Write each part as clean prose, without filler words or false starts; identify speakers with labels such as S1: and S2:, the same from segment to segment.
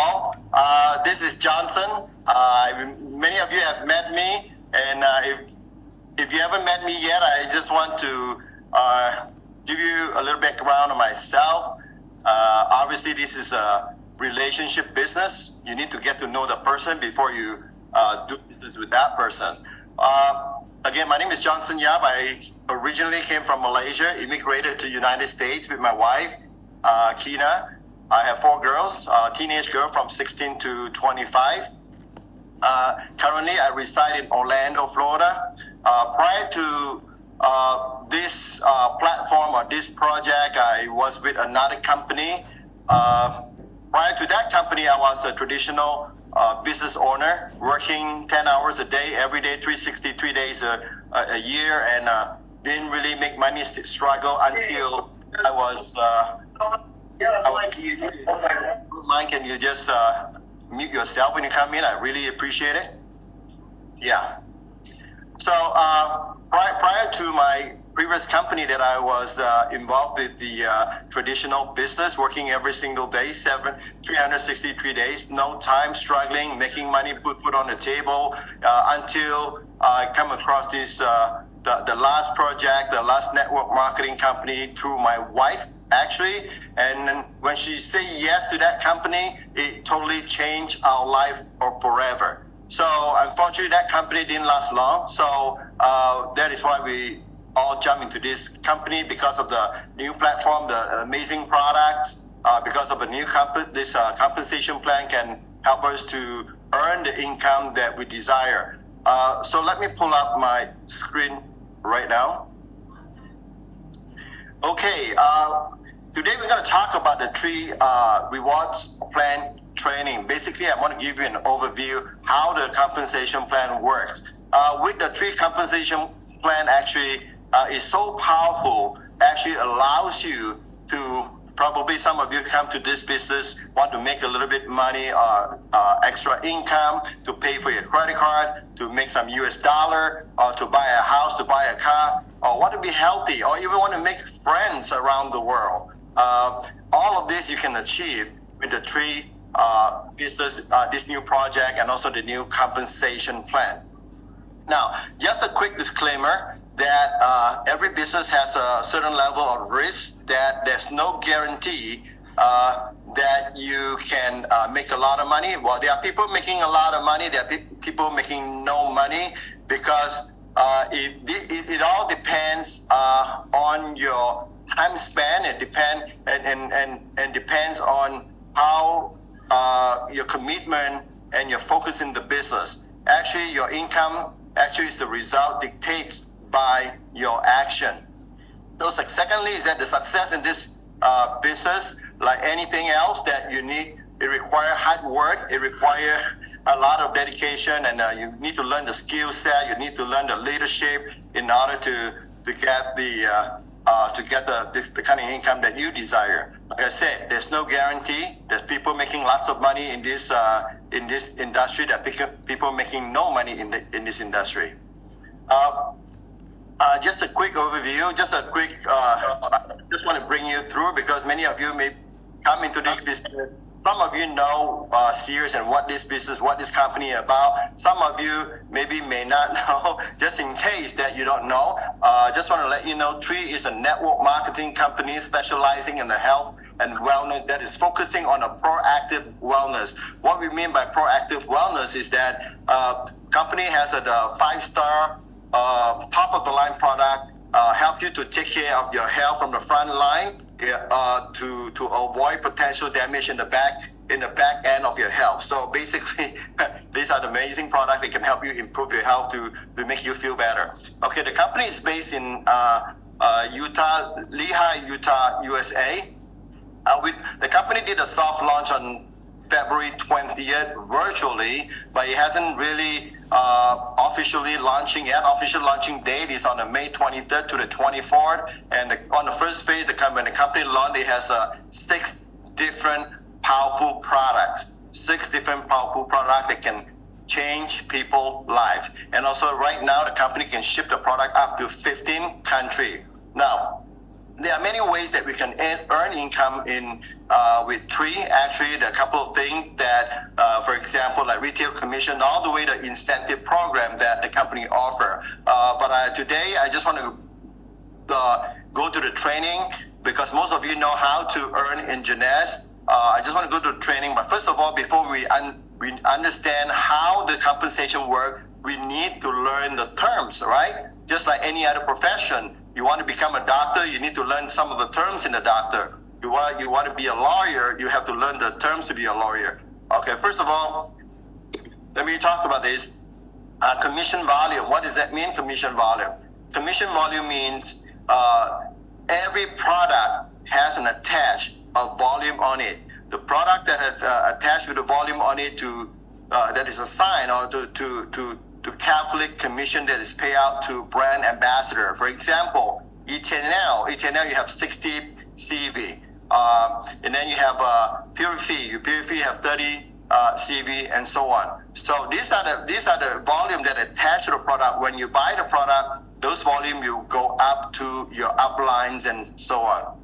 S1: all. This is Johnson. Many of you have met me, and if you haven't met me yet, I just want to give you a little background on myself. Obviously, this is a relationship business. You need to get to know the person before you do business with that person. Again, my name is Johnson Yap. I originally came from Malaysia, immigrated to United States with my wife, Kina. I have 4 girls, teenage girl from 16 to 25. Currently, I reside in Orlando, Florida. Prior to this platform or this project, I was with another company. Prior to that company, I was a traditional business owner, working 10 hours a day, every day, 363 days a year, and didn't really make money, struggle until I was... Mine, can you just mute yourself when you come in? I really appreciate it. Yeah. So prior to my previous company that I was involved with the traditional business, working every single day, 363 days, no time, struggling, making money, put food on the table, until I come across this, the last project, the last network marketing company through my wife, actually. And when she said yes to that company, it totally changed our life forever. So unfortunately, that company didn't last long. So that is why we all jumped into this company, because of the new platform, the amazing products, because of a new this compensation plan can help us to earn the income that we desire. So let me pull up my screen right now. Okay, today we're going to talk about the 3 rewards plan training. Basically, I want to give you an overview how the compensation plan works. With the 3 compensation plan, actually is so powerful, actually allows you to, probably some of you come to this business, want to make a little bit money, extra income to pay for your credit card, to make some US dollar, or to buy a house, to buy a car, or want to be healthy, or even want to make friends around the world. All of this you can achieve with the 3 business, this new project, and also the new compensation plan. Now, just a quick disclaimer that every business has a certain level of risk, that there's no guarantee that you can make a lot of money. Well, there are people making a lot of money, there are people making no money, because it all depends on your time span. It depends and depends on how your commitment and your focus in the business. Actually, your income actually is the result dictates by your action. So secondly is that the success in this business, like anything else that you need, it requires hard work, it requires a lot of dedication, and you need to learn the skill set, you need to learn the leadership in order to get the kind of income that you desire. Like I said, there's no guarantee. There's people making lots of money in this industry. There are people making no money in this industry. Just a quick overview. Just want to bring you through, because many of you may come into this business. Some of you know Sears and what this business, what this company is about. Some of you maybe may not know. Just in case that you don't know, just want to let you know, Tree is a network marketing company specializing in the health and wellness that is focusing on a proactive wellness. What we mean by proactive wellness is that company has a 5-star top of the line product, help you to take care of your health from the front line, to avoid potential damage in the back end of your health. So basically, these are the amazing products that can help you improve your health to make you feel better. Okay, the company is based in Lehi, Utah, USA. The company did a soft launch on February 20th virtually, but it hasn't really officially launching yet. Official launching date is on the May 23rd to the 24th. And on the first phase, the company launched, it has 6 different powerful products. 6 different powerful products that can change people's lives. And also right now, the company can ship the product up to 15 countries. Now, there are many ways that we can earn income in with tree. Actually, there are a couple of things that, for example, like retail commission, all the way to incentive program that the company offer. But today, I just want to go to the training because most of you know how to earn in Jeunesse. I just want to go to the training, but first of all, before we understand how the compensation works, we need to learn the terms, right? Just like any other profession. You want to become a doctor, you need to learn some of the terms in the doctor. You want to be a lawyer, you have to learn the terms to be a lawyer. Okay, first of all, let me talk about this. Commission volume. What does that mean, commission volume? Commission volume means every product has an attached volume on it. The product that has attached with a volume on it that is assigned or to calculate commission that is paid out to brand ambassador. For example, Eternal, you have 60 CV. And then you have Purify. Purify have 30 CV and so on. So these are the volume that attach to the product. When you buy the product, those volume will go up to your uplines and so on.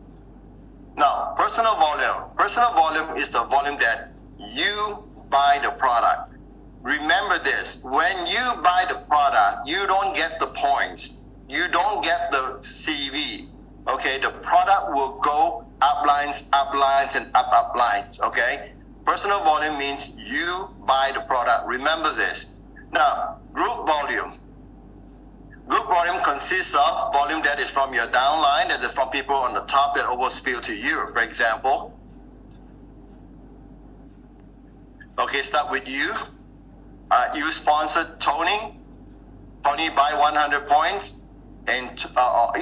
S1: Now, personal volume. Personal volume is the volume that you buy the product. Remember this, when you buy the product, you don't get the points. You don't get the CV. Okay, the product will go uplines, and uplines. Okay, personal volume means you buy the product. Remember this. Now, group volume. Group volume consists of volume that is from your downline, that is from people on the top that overspill to you. For example, okay, start with you. You sponsored Tony. Tony buy 100 points and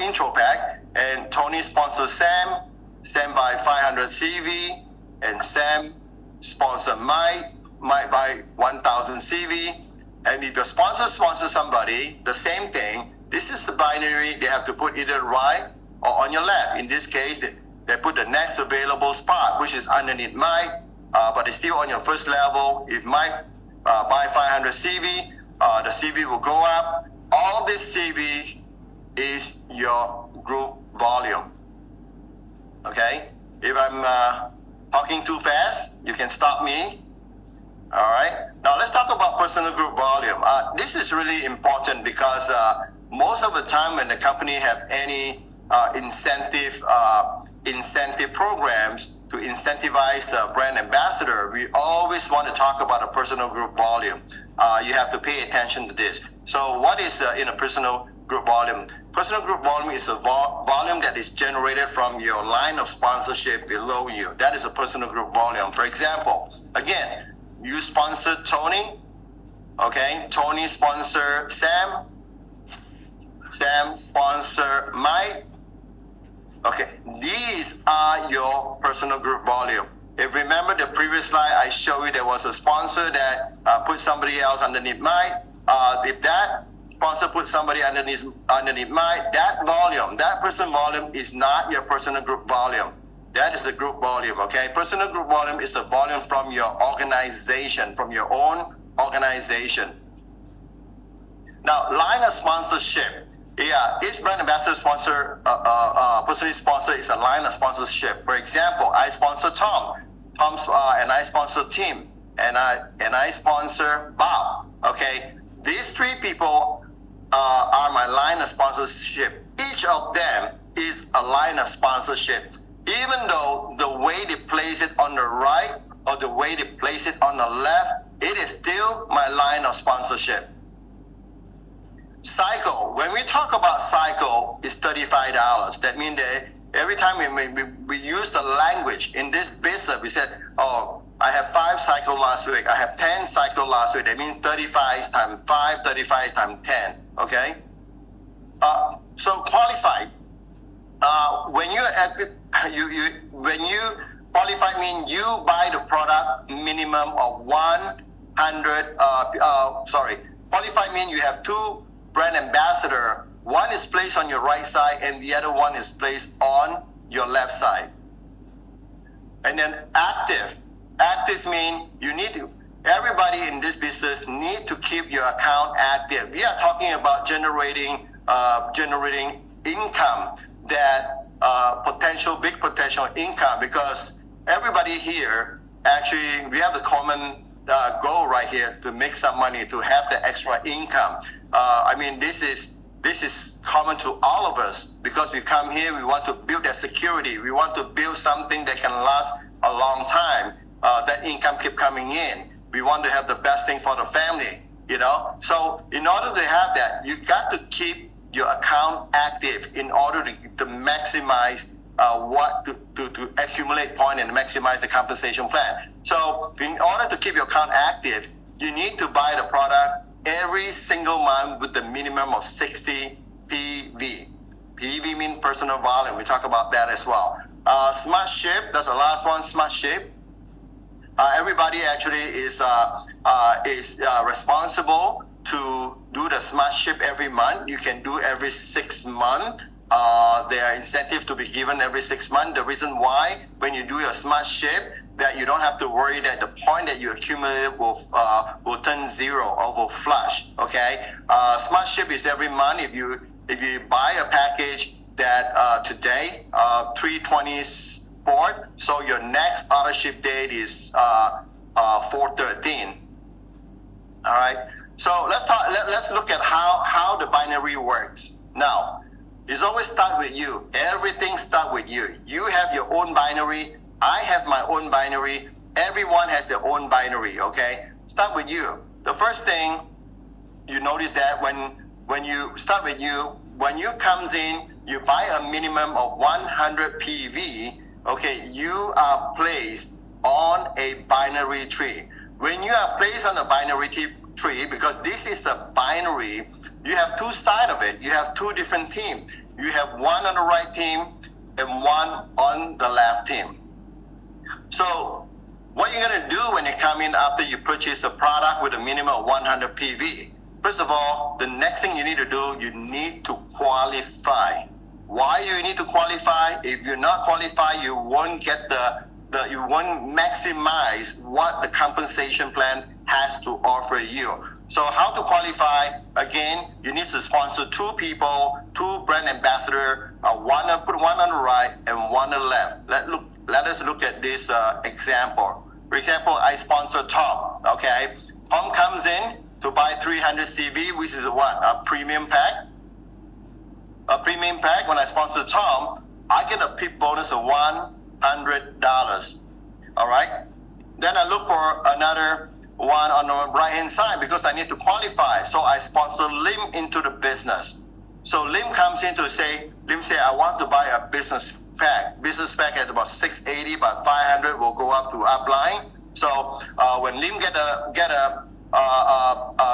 S1: intro pack, and Tony sponsors Sam. Sam buy 500 CV, and Sam sponsor Mike. Mike buy 1,000 CV. And if your sponsor sponsors somebody, the same thing. This is the binary. They have to put either right or on your left. In this case, they put the next available spot, which is underneath Mike, but it's still on your first level. If Mike buy 500 CV, the CV will go up. All this CV is your group volume. Okay? If I'm talking too fast, you can stop me. All right? Now let's talk about personal group volume. This is really important because most of the time when the company have any incentive programs to incentivize a brand ambassador, we always want to talk about a personal group volume. You have to pay attention to this. So what is in a personal group volume? Personal group volume is a volume that is generated from your line of sponsorship below you. That is a personal group volume. For example, again, you sponsor Tony, okay? Tony sponsor Sam. Sam sponsor Mike. Okay, these are your personal group volume. If remember the previous slide, I showed you there was a sponsor that put somebody else underneath Mike. If that sponsor put somebody underneath Mike, that volume, that person volume is not your personal group volume. That is the group volume, okay? Personal group volume is the volume from your organization, from your own organization. Now, line of sponsorship. Yeah, each brand ambassador sponsor, personally sponsor is a line of sponsorship. For example, I sponsor Tom, and I sponsor Tim, and I sponsor Bob. Okay, these three people are my line of sponsorship. Each of them is a line of sponsorship. Even though the way they place it on the right or the way they place it on the left, it is still my line of sponsorship. Cycle. When we talk about cycle, it's $35. That means that every time we use the language in this business, we said, oh, I have 5 cycle last week. I have 10 cycle last week. That means 35 times 5, 35 times 10. Okay? So qualified. When you qualify, mean you buy the product minimum of 100. Qualify mean you have 2 brand ambassador. One is placed on your right side, and the other one is placed on your left side. And then active. Active mean you need to. Everybody in this business need to keep your account active. We are talking about generating income that big potential income, because everybody here, actually, we have the common goal right here to make some money, to have the extra income. I mean, this is common to all of us, because we come here, we want to build that security. We want to build something that can last a long time. That income keep coming in. We want to have the best thing for the family, you know? So in order to have that, you got to keep your account active in order to maximize to accumulate points and maximize the compensation plan. So in order to keep your account active, you need to buy the product every single month with the minimum of 60 PV. PV means personal volume. We talk about that as well. Smart Ship, that's the last one, Smart Ship. Everybody actually is responsible to do the Smart Ship every month. You can do every 6 months. There are incentives to be given every 6 months. The reason why, when you do your Smart Ship, that you don't have to worry that the point that you accumulated will turn zero or will flush. Okay, Smart Ship is every month. If you buy a package that today 3/24, so your next auto ship date is 4/13. All right. So let's look at how the binary works. Now, it's always start with you. Everything start with you. You have your own binary. I have my own binary. Everyone has their own binary, okay? Start with you. The first thing you notice that when you start with you, when you comes in, you buy a minimum of 100 PV, okay, you are placed on a binary tree. When you are placed on a binary tree, because this is a binary, you have two sides of it. You have two different teams. You have one on the right team and one on the left team. So what you're going to do when you come in after you purchase a product with a minimum of 100 PV, first of all, the next thing you need to do, you need to qualify. Why do you need to qualify? If you're not qualified, you won't get you won't maximize what the compensation plan has to offer you. So how to qualify? Again, you need to sponsor 2 people, 2 brand ambassadors, put one on the right and one on the left. Let us look at this example. For example, I sponsor Tom, okay? Tom comes in to buy 300 CV, which is what? A premium pack. A premium pack, when I sponsor Tom, I get a PIP bonus of $100. All right? Then I look for another one on the right-hand side because I need to qualify. So I sponsor Lim into the business. So Lim comes in to say, I want to buy a business pack. Business pack has about 680, but 500 will go up to upline. So when Lim get a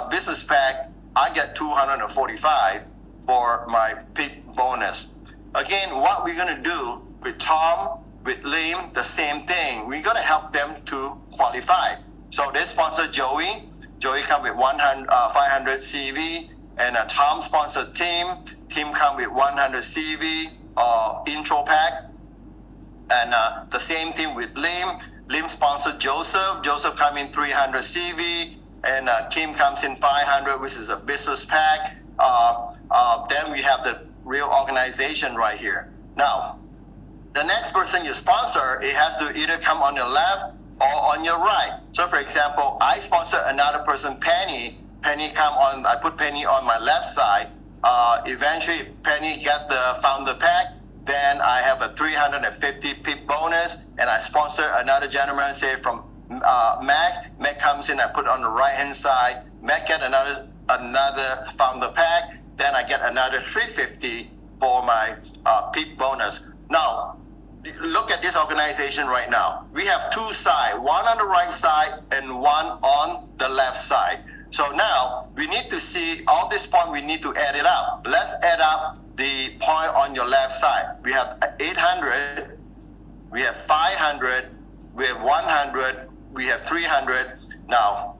S1: business pack, I get 245 for my PIP bonus. Again, what we're gonna do with Tom, with Lim, the same thing. We're gonna help them to qualify. So they sponsor Joey. Joey come with 500 CV, and a Tom sponsored Tim. Tim come with 100 CV intro pack, and the same thing with Lim. Lim sponsored Joseph. Joseph come in 300 CV, and Kim comes in 500, which is a business pack. Then we have the real organization right here. Now, the next person you sponsor, it has to either come on your left or on your right. So for example, I sponsor another person, Penny. Penny come on, I put Penny on my left side. Eventually, Penny gets the founder pack. Then I have a 350 PIP bonus, and I sponsor another gentleman, say from Mac. Mac comes in, I put on the right-hand side. Mac get another founder pack. Then I get another 350 for my PIP bonus. Now, look at this organization right now. We have 2 sides, one on the right side and one on the left side. So now we need to see all this point, we need to add it up. Let's add up the point on your left side. We have 800, we have 500, we have 100, we have 300. Now,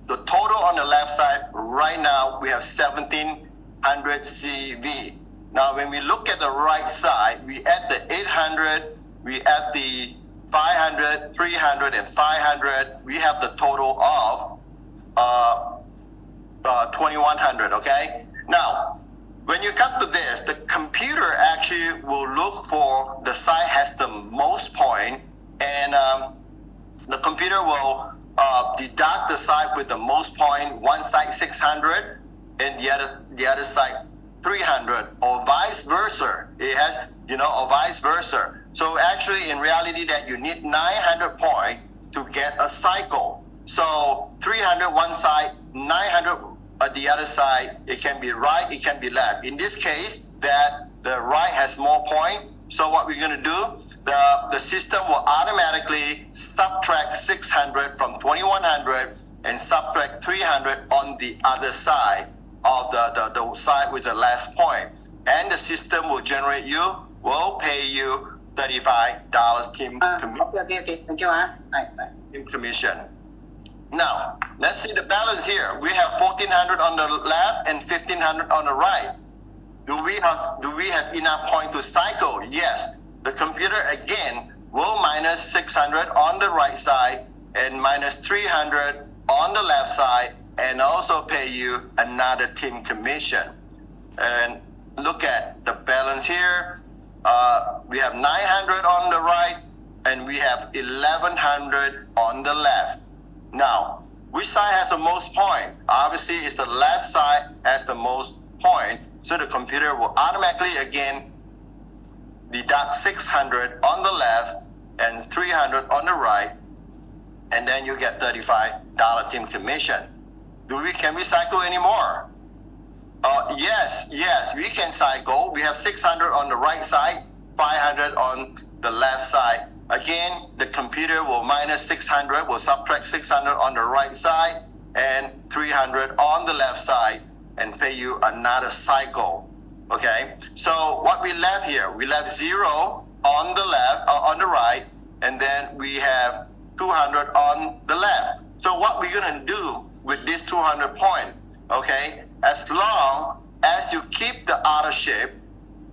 S1: the total on the left side right now, we have 1700 CV. Now, when we look at the right side, we add the 800, we add the 500, 300, and 500. We have the total of 2100, okay? Now, when you come to this, the computer actually will look for the site has the most point, and the computer will deduct the site with the most point. One site 600, and the other site 300, or vice versa. It has, or vice versa. So actually, in reality, that you need 900 points to get a cycle. So 300 one side, 900 the other side. It can be right, it can be left. In this case, that the right has more point. So what we're going to do, the system will automatically subtract 600 from 2100 and subtract 300 on the other side of the side with the last point. And the system will pay you $35 team commission.
S2: Okay. Thank you.
S1: Team commission. Now, let's see the balance here. We have 1,400 on the left and 1,500 on the right. Do we have enough point to cycle? Yes. The computer again will minus 600 on the right side and minus 300 on the left side, and also pay you another team commission. And look at the balance here. We have 900 on the right, and we have 1,100 on the left. Now, which side has the most point? Obviously, it's the left side has the most point. So the computer will automatically again deduct 600 on the left and 300 on the right, and then you get $35 team commission. Can we cycle anymore? Yes, we can cycle. We have 600 on the right side, 500 on the left side. Again, the computer will minus 600, will subtract 600 on the right side and 300 on the left side, and pay you another cycle. Okay, so what we left here, we left 0 on the left, on the right, and then we have 200 on the left. So what we're gonna do with this 200 point, okay, as long as you keep the auto shape,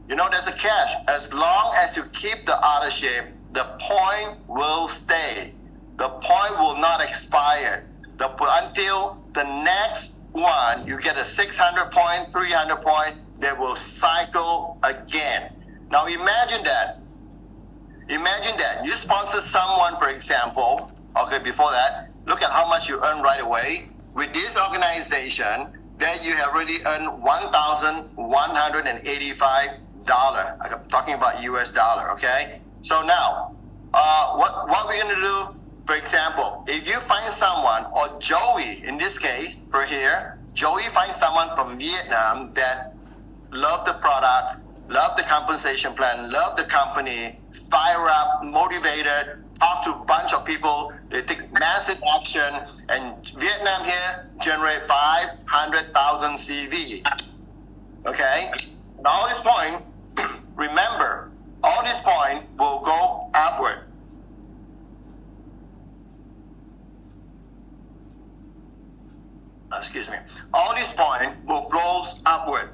S1: there's a catch. As long as you keep the auto shape, the point will stay. The point will not expire. Until the next one, you get a 600 point, 300 point, they will cycle again. Now imagine that. You sponsor someone, for example, okay, before that, look at how much you earn right away. With this organization, then you have already earned $1,185. I'm talking about US dollar, okay? So now, what we're gonna do, for example, if you find someone, or Joey, in this case, for here, Joey finds someone from Vietnam that love the product, love the compensation plan, love the company, fire up, motivated, talk to a bunch of people, they take massive action, and Vietnam here generate 500,000 CV. Okay? Now all this point, remember, all this point will go upward. Excuse me. All this point will go upward.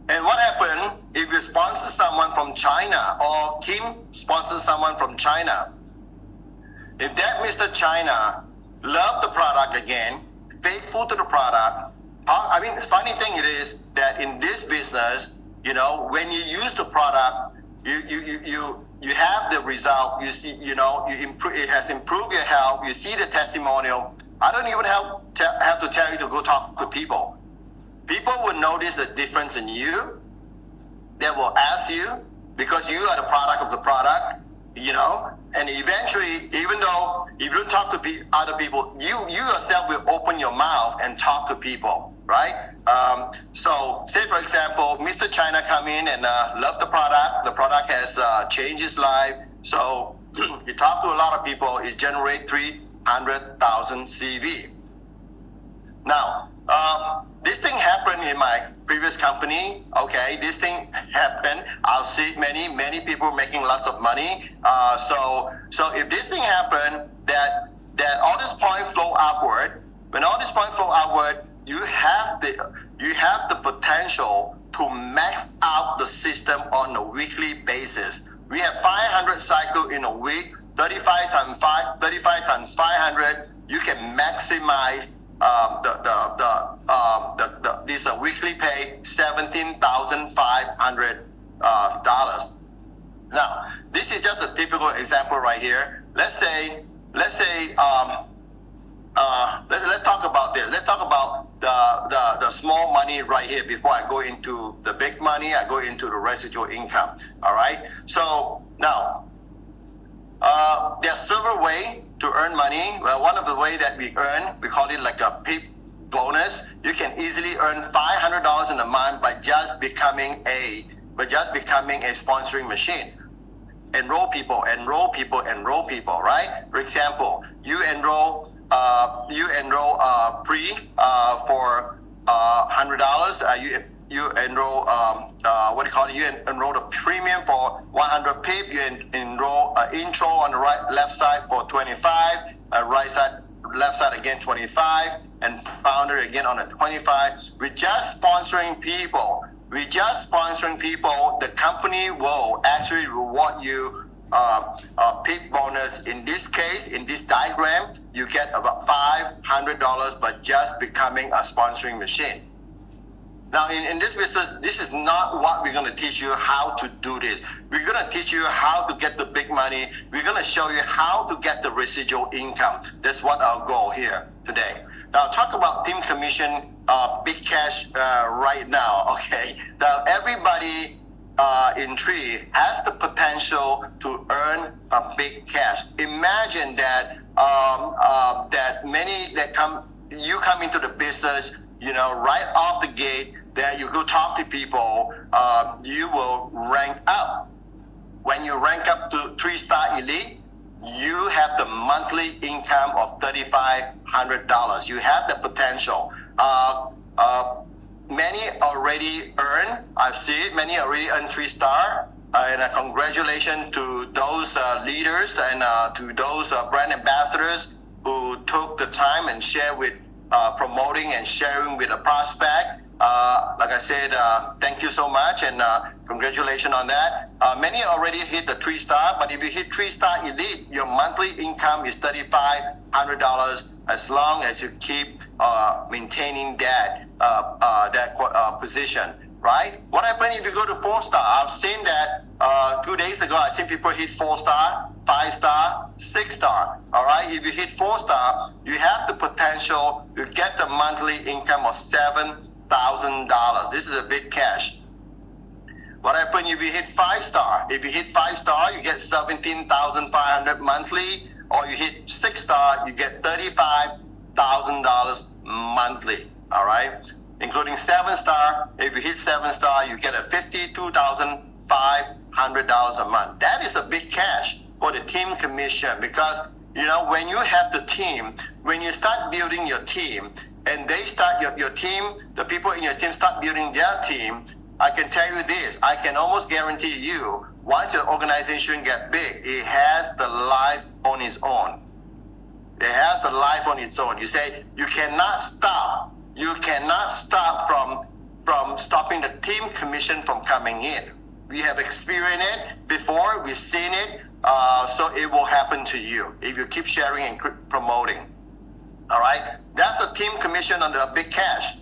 S1: And what happened if you sponsor someone from China, or Kim sponsors someone from China? If that Mr. China loved the product again, faithful to the product, funny thing it is that in this business, when you use the product, you have the result. You see, you improve. It has improved your health. You see the testimonial. I don't even have to tell you to go talk to people. People will notice the difference in you. They will ask you, because you are the product of the product, and eventually, even though if you don't talk to other people, you yourself will open your mouth and talk to people, right? So say for example, Mr. China come in and love the product has changed his life. So he talked to a lot of people, he generate 300,000 CV. Now, this thing happened in my previous company. Okay, this thing happened. I'll see many people making lots of money. So if this thing happened, that all this point flow upward. When all this point flow upward, you have the potential to max out the system on a weekly basis. We have 500 cycle in a week. 35 times 500. You can maximize the this weekly pay $17,500. Now, this is just a typical example right here. Let's talk about this. Let's talk about the small money right here before I go into the big money. I go into the residual income. All right. So now, there's several ways to earn money. Well, one of the way that we earn, we call it like a PIP bonus. You can easily earn $500 in a month by just becoming a sponsoring machine. Enroll people, right? For example, you enroll pre for $100. You enroll you enroll the premium for 100 PIP. You enroll intro on the left side for 25, left side again 25, and founder again on the 25. We're just sponsoring people. The company will actually reward you a PIP bonus. In this case, in this diagram, you get about $500 by just becoming a sponsoring machine. Now, in this business, this is not what we're going to teach you how to do this. We're going to teach you how to get the big money. We're going to show you how to get the residual income. That's what our goal here today. Now, talk about team commission, big cash right now, okay? Now, everybody in Tree has the potential to earn a big cash. Imagine that you come into the business, right off the gate, that you go talk to people, you will rank up. When you rank up to 3-star elite, you have the monthly income of $3,500. You have the potential. Many already earn, I've seen many already earn 3-star. And congratulations to those leaders and to those brand ambassadors who took the time and share with promoting and sharing with a prospect. Like I said, thank you so much and congratulations on that. Many already hit the 3-star, but if you hit 3-star elite, your monthly income is $3,500 as long as you keep maintaining that position, right? What happens if you go to 4-star? I've seen that 2 days ago. I've seen people hit 4-star, 5-star, 6-star. All right, if you hit 4-star, you have the potential to get the monthly income of $7,000. This is a big cash. What happens if you hit 5-star? If you hit 5-star, you get $17,500 monthly, or you hit 6-star, you get $35,000 monthly. All right, including 7-star. If you hit 7-star, you get a $52,500 a month. That is a big cash for the team commission, because when you have the team, when you start building your team, and they start your team, the people in your team start building their team, I can tell you this, I can almost guarantee you, once your organization get big, it has the life on its own. It has a life on its own. You say, you cannot stop from stopping the team commission from coming in. We have experienced it before, we've seen it, so it will happen to you if you keep sharing and promoting. All right, that's a team commission on the big cash.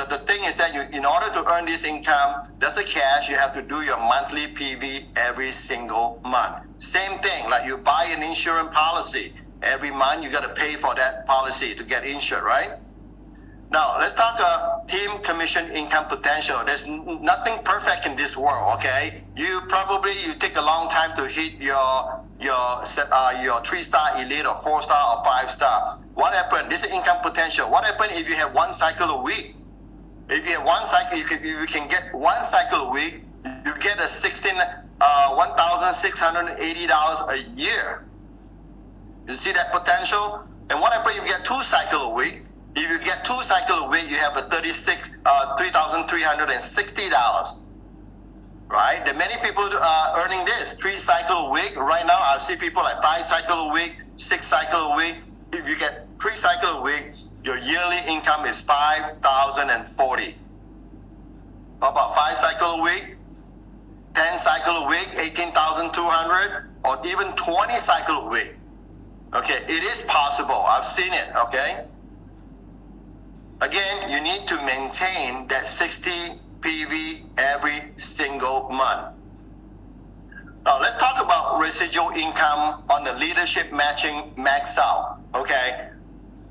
S1: The thing is that in order to earn this income, that's a cash, you have to do your monthly PV every single month. Same thing, like you buy an insurance policy. Every month you got to pay for that policy to get insured, right? Now, let's talk team commission income potential. There's nothing perfect in this world, okay? You take a long time to hit your 3-star elite or 4-star or 5-star. What happened? This is income potential. What happened if you have one cycle a week? If you have one cycle, you can get one cycle a week, you get a $1,680 a year. You see that potential? And what happens if you get 2 cycles a week? If you get 2 cycles a week, you have a $3,360. Right? There are many people earning this 3 cycles a week. Right now, I see people like 5 cycles a week, 6 cycles a week. If you get 3 cycles a week, your yearly income is $5,040. How about 5 cycles a week, 10 cycles a week, 18,200, or even 20 cycles a week? Okay, it is possible. I've seen it. Okay. Again, you need to maintain that 60 PV every single month. Now let's talk about residual income on the leadership matching max out. Okay,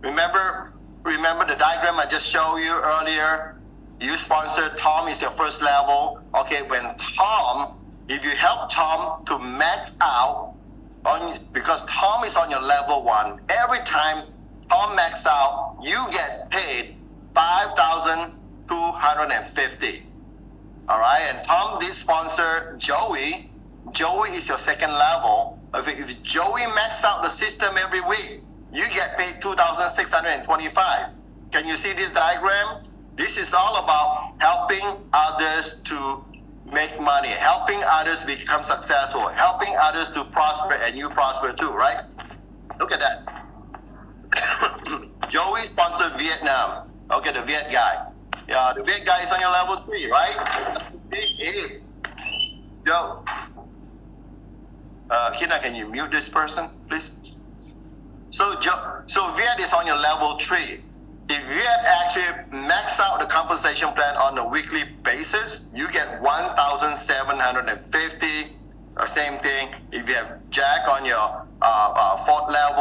S1: remember the diagram I just showed you earlier? You sponsor Tom is your first level. Okay, when Tom, if you help Tom to max out because Tom is on your level 1, every time Tom max out, you get paid $5,250. All right, and Tom did sponsor Joey. Joey is your second level. If Joey max out the system every week, you get paid $2,625. Can you see this diagram? This is all about helping others to make money, helping others become successful, helping others to prosper, and you prosper too, right? Look at that. Joey sponsored Vietnam. Okay, the Viet guy. Yeah, the Viet guy is on your level 3, right? Hey, Joe. Kina, can you mute this person, please? So Viet is on your level 3. If Viet actually max out the compensation plan on a weekly basis, you get $1,750. Same thing. If you have Jack on your 4th level,